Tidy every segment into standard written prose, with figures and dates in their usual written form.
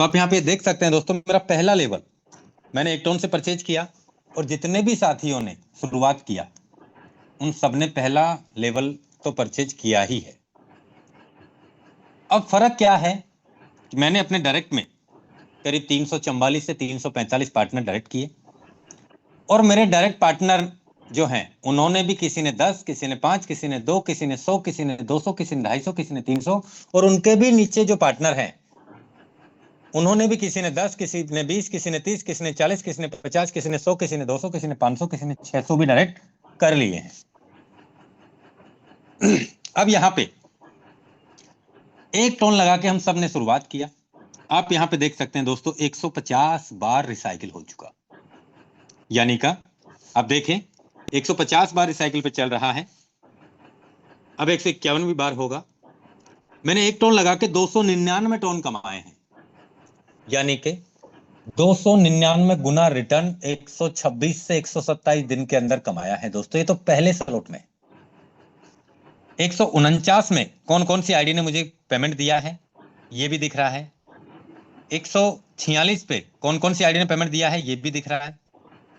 तो आप यहाँ पे देख सकते हैं दोस्तों, मेरा पहला लेवल मैंने 1 टन से परचेज किया और जितने भी साथियों ने शुरुआत किया उन सबने पहला लेवल तो परचेज किया ही है। अब फर्क क्या है कि मैंने अपने डायरेक्ट में करीब 344 से 345 पार्टनर डायरेक्ट किए और मेरे डायरेक्ट पार्टनर जो हैं उन्होंने भी, किसी ने 10, किसी ने 5, किसी ने 2, किसी ने 100, किसी ने 200, किसी ने 250, किसी ने 300 और उनके भी नीचे जो पार्टनर हैं उन्होंने भी, किसी ने 10, किसी ने 20, किसी ने 30, किसी ने 40, किसी ने 50, किसी ने 100, किसी ने 200, किसी ने 500, किसी ने 600 भी डायरेक्ट कर लिए हैं। अब यहाँ पे 1 टन लगा के हम सब ने शुरुआत किया। आप यहाँ पे देख सकते हैं दोस्तों 150 बार रिसाइकिल हो चुका, यानी का आप देखें 150 बार रिसाइकिल पे चल रहा है। अब 151 बार होगा। मैंने 1 टन लगा के 299 टन कमाए हैं, यानी कि 299 गुना रिटर्न 126 से 127 दिन के अंदर कमाया है दोस्तों। ये तो पहले स्लॉट में। 149 में कौन कौन सी आईडी ने मुझे पेमेंट दिया है ये भी दिख रहा है। 146 पे कौन कौन सी आईडी ने पेमेंट दिया है ये भी दिख रहा है।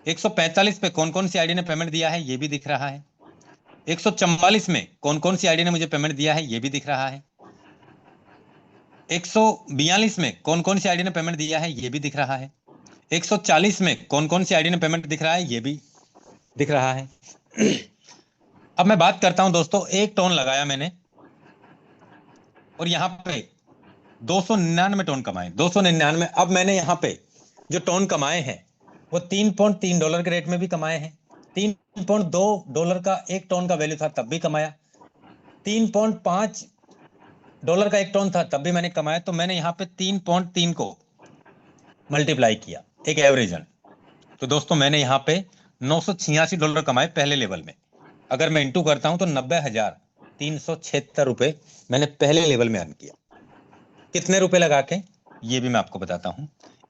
145 पे कौन कौन सी आईडी ने पेमेंट दिया है ये भी दिख रहा है। 144 में कौन कौन सी आईडी ने मुझे पेमेंट दिया है ये भी दिख रहा है। 142 में कौन कौन सी आईडी ने पेमेंट दिया है ये भी दिख रहा है। 140 में कौन कौन सी आईडी ने पेमेंट दिख रहा है ये भी दिख रहा है। अब मैं बात करता हूं दोस्तों, 1 टन लगाया मैंने और यहाँ पे 299 टन कमाए। 299। अब मैंने यहाँ पे जो टन कमाए हैं वो $3.3 के रेट में भी कमाए हैं। $3.2 का 1 टन का वैल्यू था तब भी कमाया। $3.5 का 1 टन था तब भी मैंने कमाया। तो मैंने यहाँ पे 3.3 को मल्टीप्लाई किया एक एवरेजन। तो दोस्तों मैंने यहाँ पे $986 कमाए पहले लेवल में। अगर मैं इंटू करता हूं तो 90,376 रुपए मैंने पहले लेवल में अर्न किया। कितने रुपए लगा के ये भी मैं आपको बताता हूं।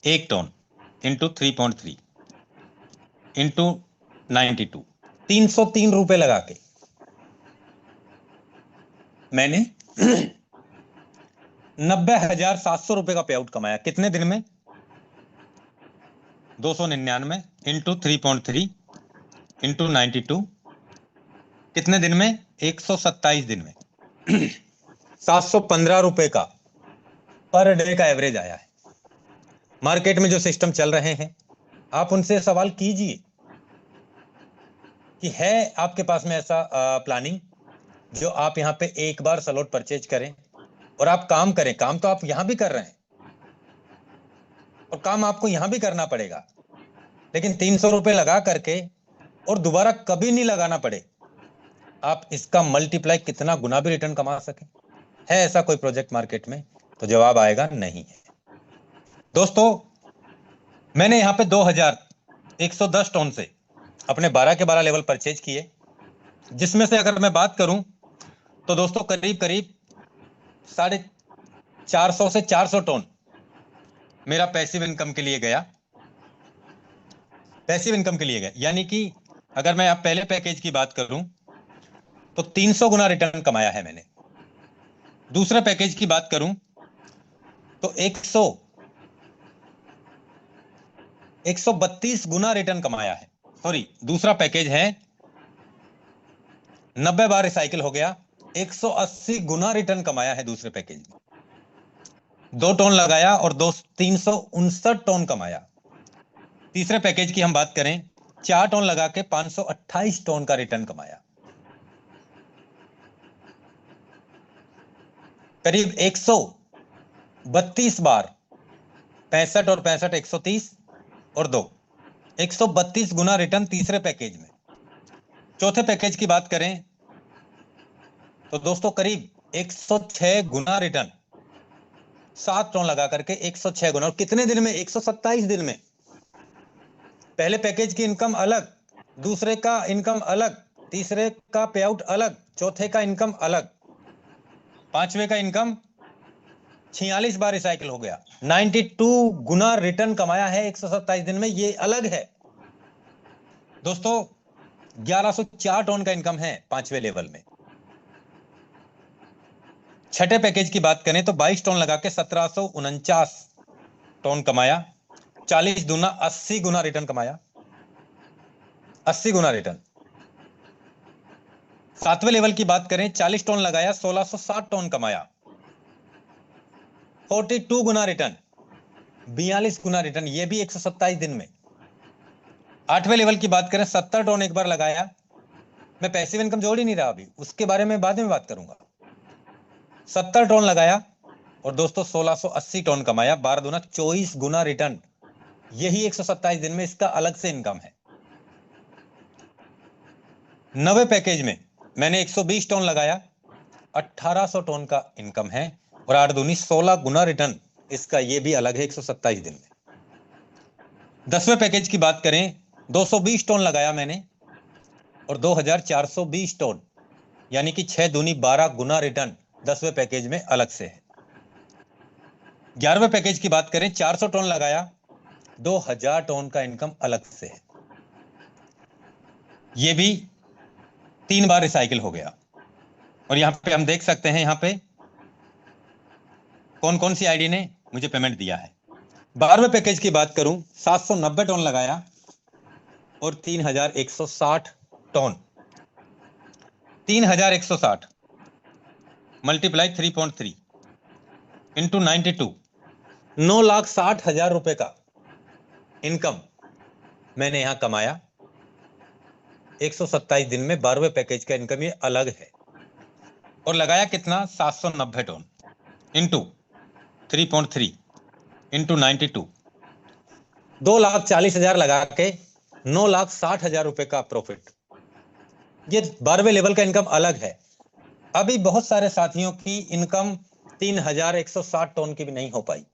1 टन इंटू 3.3 इंटू 92, 303 रुपए लगा के मैंने 90,700 रुपए का पे आउट कमाया। कितने दिन में? 299 इंटू 3.3 इंटू 92, कितने दिन में? 127 दिन में। 715 रुपए का पर डे का एवरेज आया है। मार्केट में जो सिस्टम चल रहे हैं आप उनसे सवाल कीजिए कि है आपके पास में ऐसा प्लानिंग जो आप यहाँ पे एक बार स्लॉट परचेज करें और आप काम करें। काम तो आप यहां भी कर रहे हैं और काम आपको यहां भी करना पड़ेगा, लेकिन 300 रुपए लगा करके और दोबारा कभी नहीं लगाना पड़े। आप इसका मल्टीप्लाई कितना गुना भी रिटर्न कमा सके। है ऐसा कोई प्रोजेक्ट मार्केट में? तो जवाब आएगा नहीं है दोस्तों। मैंने यहाँ पे 2110 टन से अपने 12 के 12 लेवल परचेज किए, जिसमें से अगर मैं बात करूं तो दोस्तों करीब करीब 450 से 400 टन मेरा पैसिव इनकम के लिए गया। पैसिव इनकम के लिए गया, यानी कि अगर मैं आप पहले पैकेज की बात करूं तो 300 गुना रिटर्न कमाया है मैंने। दूसरे पैकेज की बात करूं तो 132 गुना रिटर्न कमाया है। सॉरी, दूसरा पैकेज है 90 बार रिसाइकिल हो गया, 180 गुना रिटर्न कमाया है दूसरे पैकेज में। 2 टन लगाया और 359 टन कमाया। तीसरे पैकेज की हम बात करें, 4 टन लगा के 528 टन का रिटर्न कमाया। करीब 132 बार, 65 और 65 130 और 2, 132 गुना रिटर्न तीसरे पैकेज में। चौथे पैकेज की बात करें तो दोस्तों करीब 106 गुना रिटर्न, 7 टन लगा करके 106 गुना। और कितने दिन में? 127 दिन में। पहले पैकेज की इनकम अलग, दूसरे का इनकम अलग, तीसरे का पे आउट अलग, चौथे का इनकम अलग, पांचवे का इनकम 46 बार रिसाइकिल हो गया। 92 गुना रिटर्न कमाया है 127 दिन में। ये अलग है दोस्तों। 1104 टन का इनकम है 5वें लेवल में। छठे पैकेज की बात करें तो 22 टन लगा के 1749 टोन कमाया, 40 दूना 80 गुना रिटर्न कमाया, 80 गुना रिटर्न। 7वें लेवल की बात करें, 40 टोन लगाया, 1660 टोन कमाया, 42 गुना रिटर्न, 42 गुना रिटर्न, ये भी 127 दिन में। 8वें लेवल की बात करें, 70 टोन एक बार लगाया, मैं पैसिव इनकम जोड़ ही नहीं रहा अभी, उसके बारे में बाद में बात करूंगा। 70 टोन लगाया और दोस्तों 1680 टोन कमाया, 12 दूना 24 गुना रिटर्न, यही 127 दिन में इसका अलग से इनकम है। 9वें पैकेज में मैंने 120 टोन लगाया, 1800 टोन का इनकम है और 8 दूनी 16 गुना रिटर्न, इसका ये भी अलग है 127 दिन में। 10वें पैकेज की बात करें, 220 टोन लगाया मैंने और 2420 टोन, यानी कि 6 दूनी 12 गुना रिटर्न 10वें पैकेज में अलग से है। 11वें पैकेज की बात करें, 400 टोन लगाया, 2000 टोन का इनकम अलग से है, ये भी 3 बार रिसाइकिल हो गया। और यहां पे हम देख सकते हैं, यहां पे कौन कौन सी आईडी ने मुझे पेमेंट दिया है। 12वें पैकेज की बात करूं, 790 टोन लगाया और 3160 टोन, 3160 मल्टीप्लाई 3.3 इंटू 92, 9,60,000 रुपए का इनकम मैंने यहां कमाया 127 दिन में। 12वें पैकेज का इनकम ये अलग है। और लगाया कितना, 790 टोन इंटू 3.3 इंटू 92, 2,40,000 लगा के 9,60,000 रुपए का प्रॉफिट। ये 12वें लेवल का इनकम अलग है। अभी बहुत सारे साथियों की इनकम 3,160 टोन की भी नहीं हो पाई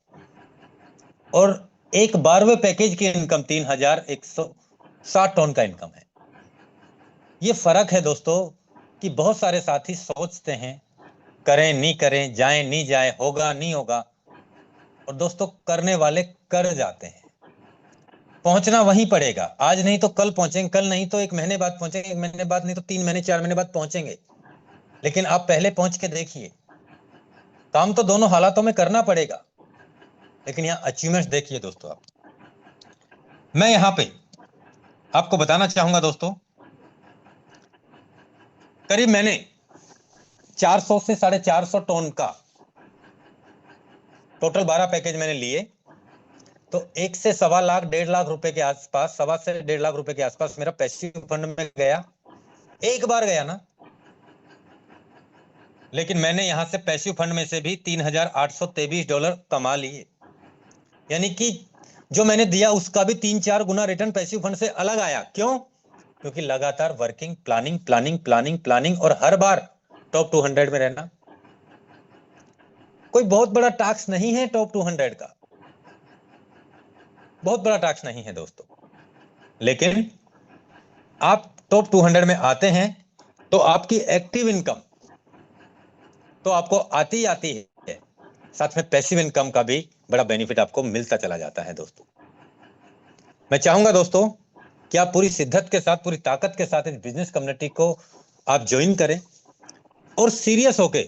और एक 12वें पैकेज की इनकम 3,160 टोन का इनकम है। ये फर्क है दोस्तों कि बहुत सारे साथी सोचते हैं करें नहीं करें, जाएं नहीं जाएं, होगा नहीं होगा, और दोस्तों करने वाले कर जाते हैं। पहुंचना वहीं पड़ेगा, आज नहीं तो कल पहुंचेंगे, कल नहीं तो 1 महीने बाद पहुंचेंगे, 1 महीने बाद नहीं तो 3 महीने 4 महीने बाद पहुंचेंगे, लेकिन आप पहले पहुंच के देखिए। काम तो दोनों हालातों में करना पड़ेगा, लेकिन यहां अचीवमेंट्स देखिए दोस्तों। आप, मैं यहां पे आपको बताना चाहूंगा दोस्तों, करीब मैंने 400 से 450 टोन का टोटल 12 पैकेज मैंने लिए, तो 1 से 1.25 लाख 1.5 लाख रुपए के आसपास, 1.25 से 1.5 लाख रुपए के आसपास मेरा पैसिव फंड में गया। एक बार गया ना, लेकिन मैंने यहां से पैसिव फंड में से भी $3,823 कमा लिए, यानी कि जो मैंने दिया उसका भी 3-4 गुना रिटर्न पैसिव फंड से अलग आया। क्यों? क्योंकि लगातार working, planning planning planning planning और हर बार टॉप 200 में रहना। कोई बहुत बड़ा टास्क नहीं है टॉप 200 का, बहुत बड़ा टास्क नहीं है दोस्तों, लेकिन आप टॉप 200 में आते हैं तो आपकी एक्टिव इनकम तो आपको आती आती है, साथ में पैसिव इनकम का भी बड़ा बेनिफिट आपको मिलता चला जाता है दोस्तों। मैं चाहूंगा दोस्तों कि आप पूरी शिद्दत के साथ, पूरी ताकत के साथ इस बिजनेस कम्युनिटी को आप ज्वाइन करें और सीरियस होके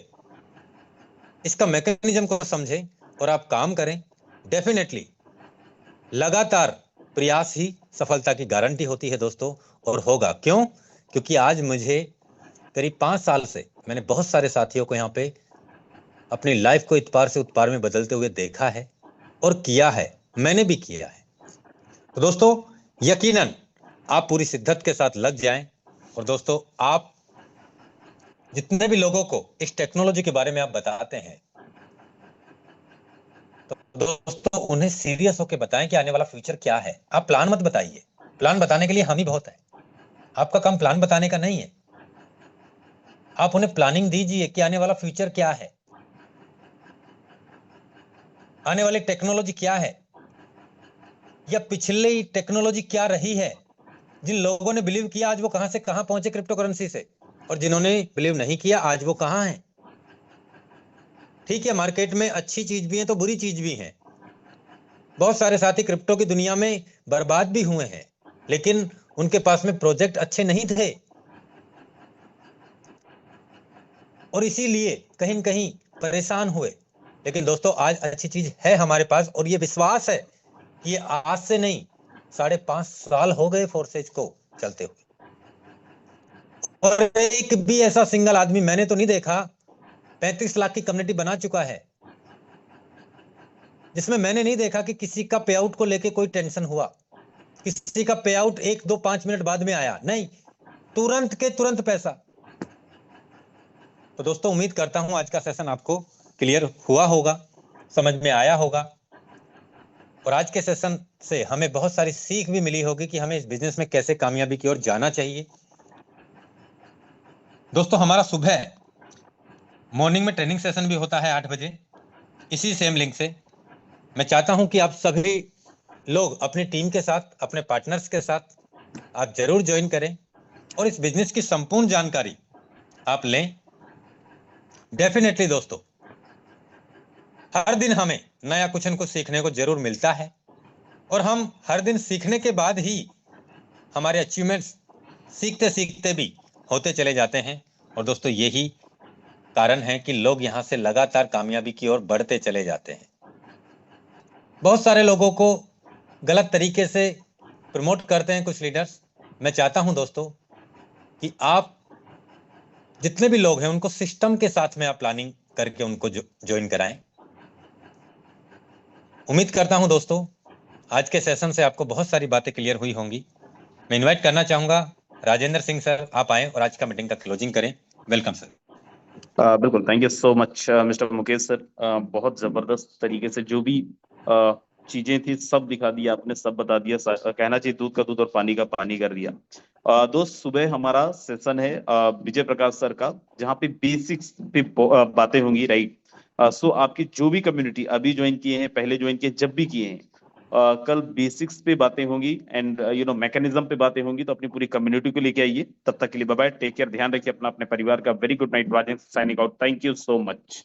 इसका मैकेनिज्म को समझें और आप काम करें। डेफिनेटली लगातार प्रयास ही सफलता की गारंटी होती है दोस्तों, और होगा। क्यों? क्योंकि आज मुझे करीब 5 साल से मैंने बहुत सारे साथियों को यहाँ पे अपनी लाइफ को इतपार से उत्पार में बदलते हुए देखा है और किया है, मैंने भी किया है। तो दोस्तों यकीनन आप पूरी शिद्दत के साथ लग जाएं, और दोस्तों आप जितने भी लोगों को इस टेक्नोलॉजी के बारे में आप बताते हैं, तो दोस्तों उन्हें सीरियस होकर बताएं कि आने वाला फ्यूचर क्या है। आप प्लान मत बताइए, प्लान बताने के लिए हम ही बहुत है, आपका काम प्लान बताने का नहीं है। आप उन्हें प्लानिंग दीजिए कि आने वाला फ्यूचर क्या है, आने वाली टेक्नोलॉजी क्या है, या पिछली टेक्नोलॉजी क्या रही है। जिन लोगों ने बिलीव किया आज वो कहां से कहां पहुंचे क्रिप्टो करेंसी से, और जिन्होंने बिलीव नहीं किया आज वो कहां हैं। ठीक है, मार्केट में अच्छी चीज भी है तो बुरी चीज भी है। बहुत सारे साथी क्रिप्टो की दुनिया में बर्बाद भी हुए हैं, लेकिन उनके पास में प्रोजेक्ट अच्छे नहीं थे और इसीलिए कहीं न कहीं परेशान हुए। लेकिन दोस्तों आज अच्छी चीज है हमारे पास, और ये विश्वास है कि ये आज से नहीं, 5.5 साल हो गए फोर्सेज को चलते हुए, और एक भी ऐसा सिंगल आदमी मैंने तो नहीं देखा 35 लाख की कम्युनिटी बना चुका है जिसमें मैंने नहीं देखा कि किसी का पे आउट को लेके कोई टेंशन हुआ, किसी का पे आउट 1, 2, 5 मिनट बाद में आया, नहीं, तुरंत के तुरंत पैसा। तो दोस्तों उम्मीद करता हूं आज का सेशन आपको क्लियर हुआ होगा, समझ में आया होगा, और आज के सेशन से हमें बहुत सारी सीख भी मिली होगी कि हमें इस बिजनेस में कैसे कामयाबी की ओर जाना चाहिए। दोस्तों हमारा सुबह मॉर्निंग में ट्रेनिंग सेशन भी होता है 8 बजे, इसी सेम लिंक से। मैं चाहता हूं कि आप सभी लोग अपनी टीम के साथ, अपने पार्टनर्स के साथ आप जरूर ज्वाइन करें और इस बिजनेस की संपूर्ण जानकारी आप लें। डेफिनेटली दोस्तों हर दिन हमें नया कुछ न कुछ सीखने को जरूर मिलता है, और हम हर दिन सीखने के बाद ही हमारे अचीवमेंट्स सीखते सीखते भी होते चले जाते हैं। और दोस्तों यही कारण है कि लोग यहां से लगातार कामयाबी की ओर बढ़ते चले जाते हैं। बहुत सारे लोगों को गलत तरीके से प्रमोट करते हैं कुछ लीडर्स। मैं चाहता हूं दोस्तों कि आप जितने भी लोग हैं उनको सिस्टम के साथ में आप प्लानिंग करके उनको ज्वाइन कराएं। उम्मीद करता हूं दोस्तों आज के सेशन से आपको बहुत सारी बातें क्लियर हुई होंगी। मैं इनवाइट करना चाहूंगा राजेंद्र सिंह सर, आप आए और आज का मीटिंग का क्लोजिंग करें। Welcome sir. बिल्कुल, thank you so much mister Mukesh sir. बहुत जबरदस्त तरीके से जो भी चीजें थी सब दिखा दिया आपने, सब बता दिया। कहना चाहिए दूध का दूध और पानी का पानी कर दिया। दोस्त सुबह हमारा सेशन है विजय प्रकाश सर का, जहाँ पे बेसिक्स पे बातें होंगी, राइट। सो आपकी जो भी कम्युनिटी अभी ज्वाइन किए हैं, पहले ज्वाइन किए, जब भी किए हैं, कल बेसिक्स पे बातें होंगी एंड मैकेनिज्म पे बातें होंगी। तो अपनी पूरी कम्युनिटी को लेके आइए। तब तक के लिए बाय बाय, टेक केयर, ध्यान रखिए अपना, अपने परिवार का। Very good night, Rajendra signing out. Thank you so much.